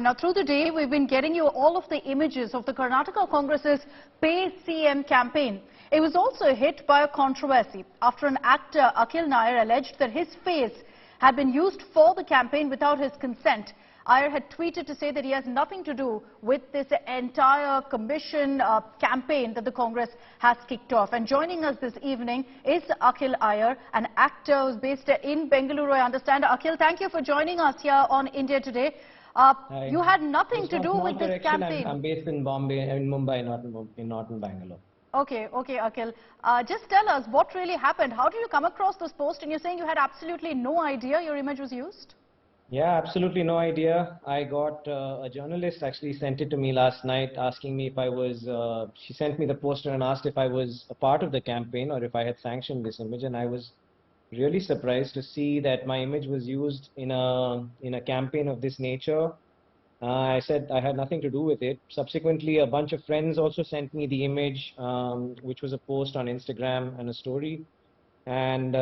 Now, through the day, we've been getting you all of the images of the Karnataka Congress's PayCM campaign. It was also hit by a controversy after an actor, Akhil, alleged that his face had been used for the campaign without his consent. Iyer had tweeted to say that he has nothing to do with this entire commission campaign that the Congress has kicked off. And joining us this evening is Akhil Iyer, an actor who's based in Bengaluru, I understand. Akhil, thank you for joining us here on India Today. You had nothing to do with this campaign. I'm based in Mumbai, not in Bangalore. Okay, Akhil. Just tell us what really happened. How did you come across this post? And you're saying you had absolutely no idea your image was used? Yeah, absolutely no idea. I got a journalist actually sent it to me last night asking me if I was, she sent me the poster and asked if I was a part of the campaign or if I had sanctioned this image, and I was really surprised to see that my image was used in a campaign of this nature. I said I had nothing to do with it. Subsequently, a bunch of friends also sent me the image, which was a post on Instagram and a story. And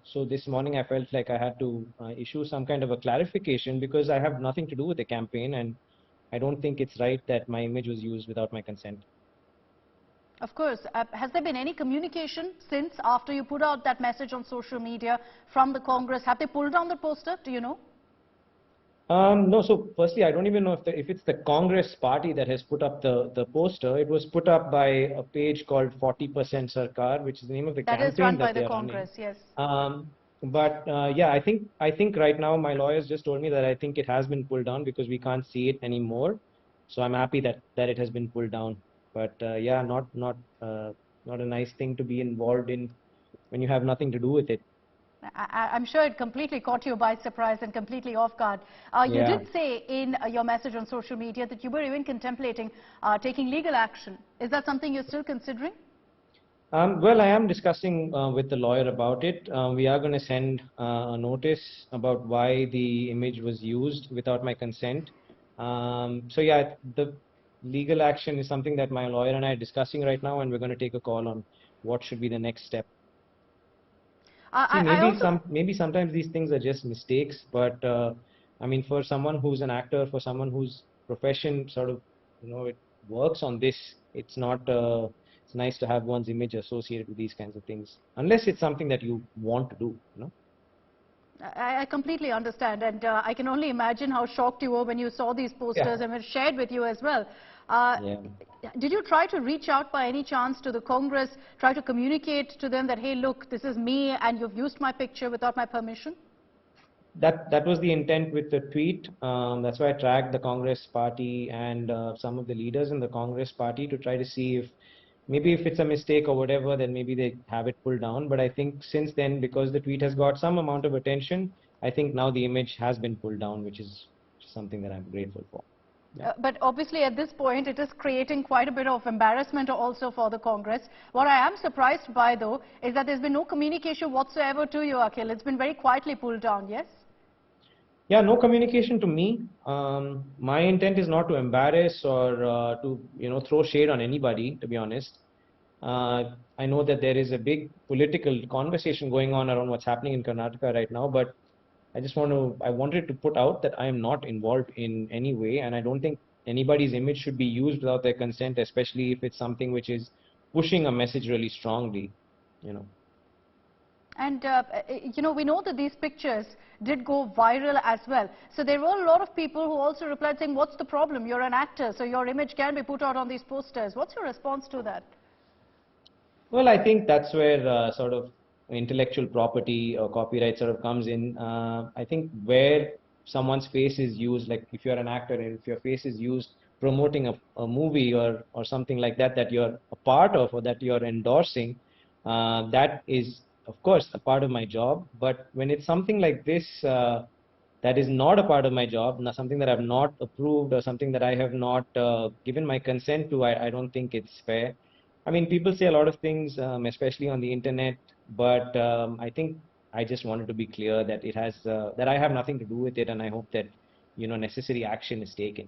so this morning I felt like I had to issue some kind of a clarification because I have nothing to do with the campaign, and I don't think it's right that my image was used without my consent. Of course. Has there been any communication since after you put out that message on social media from the Congress? Have they pulled down the poster? Do you know? No, so firstly, I don't even know if it's the Congress party that has put up the poster. It was put up by a page called 40% Sarkar, which is the name of the campaign that is run by the Congress, yes. Yeah, I think right now my lawyers just told me that I think it has been pulled down because we can't see it anymore. So I'm happy that it has been pulled down. But yeah, not a nice thing to be involved in when you have nothing to do with it. I'm sure it completely caught you by surprise and completely off guard. You did say in your message on social media that you were even contemplating taking legal action. Is that something you're still considering? Well, I am discussing with the lawyer about it. We are going to send a notice about why the image was used without my consent. So yeah, the legal action is something that my lawyer and I are discussing right now, and we're going to take a call on what should be the next step. See, maybe sometimes these things are just mistakes, but I mean, for someone who's an actor, for someone whose profession sort of, it works on this, it's not, it's nice to have one's image associated with these kinds of things, unless it's something that you want to do, I completely understand, and I can only imagine how shocked you were when you saw these posters and were shared with you as well. Did you try to reach out by any chance to the Congress, try to communicate to them that, hey, look, this is me and you've used my picture without my permission? That was the intent with the tweet. That's why I tracked the Congress party and some of the leaders in the Congress party to try to see if maybe if it's a mistake or whatever, then maybe they have it pulled down. But I think since then, because the tweet has got some amount of attention, I think now the image has been pulled down, which is something that I'm grateful for. Yeah. But obviously at this point it is creating quite a bit of embarrassment also for the Congress. What I am surprised by though is that there's been no communication whatsoever to you, Akhil. It's been very quietly pulled down, yes? Yeah, no communication to me. My intent is not to embarrass or to throw shade on anybody, to be honest. I know that there is a big political conversation going on around what's happening in Karnataka right now, but I wanted to put out that I am not involved in any way, and I don't think anybody's image should be used without their consent, especially if it's something which is pushing a message really strongly, And, we know that these pictures did go viral as well. So there were a lot of people who also replied saying, what's the problem? You're an actor, so your image can be put out on these posters. What's your response to that? Well, I think that's where sort of intellectual property or copyright sort of comes in. I think where someone's face is used, like if you're an actor and if your face is used promoting a movie or something like that you're a part of or that you're endorsing, that is of course a part of my job. But when it's something like this that is not a part of my job, something that I've not approved or something that I have not given my consent to, I don't think it's fair. I mean, people say a lot of things, especially on the internet, but I think I just wanted to be clear that it has that I have nothing to do with it, and I hope that necessary action is taken.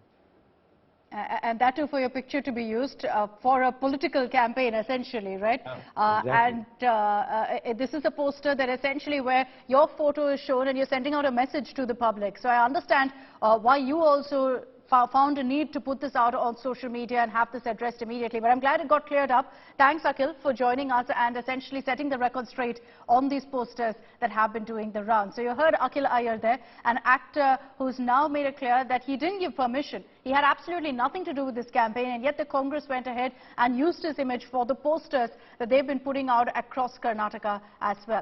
And that too for your picture to be used for a political campaign, essentially, right? Exactly. And this is a poster that essentially where your photo is shown and you're sending out a message to the public. So I understand why you also found a need to put this out on social media and have this addressed immediately. But I'm glad it got cleared up. Thanks, Akhil, for joining us and essentially setting the record straight on these posters that have been doing the round. So you heard Akhil Iyer there, an actor who's now made it clear that he didn't give permission. He had absolutely nothing to do with this campaign, and yet the Congress went ahead and used his image for the posters that they've been putting out across Karnataka as well.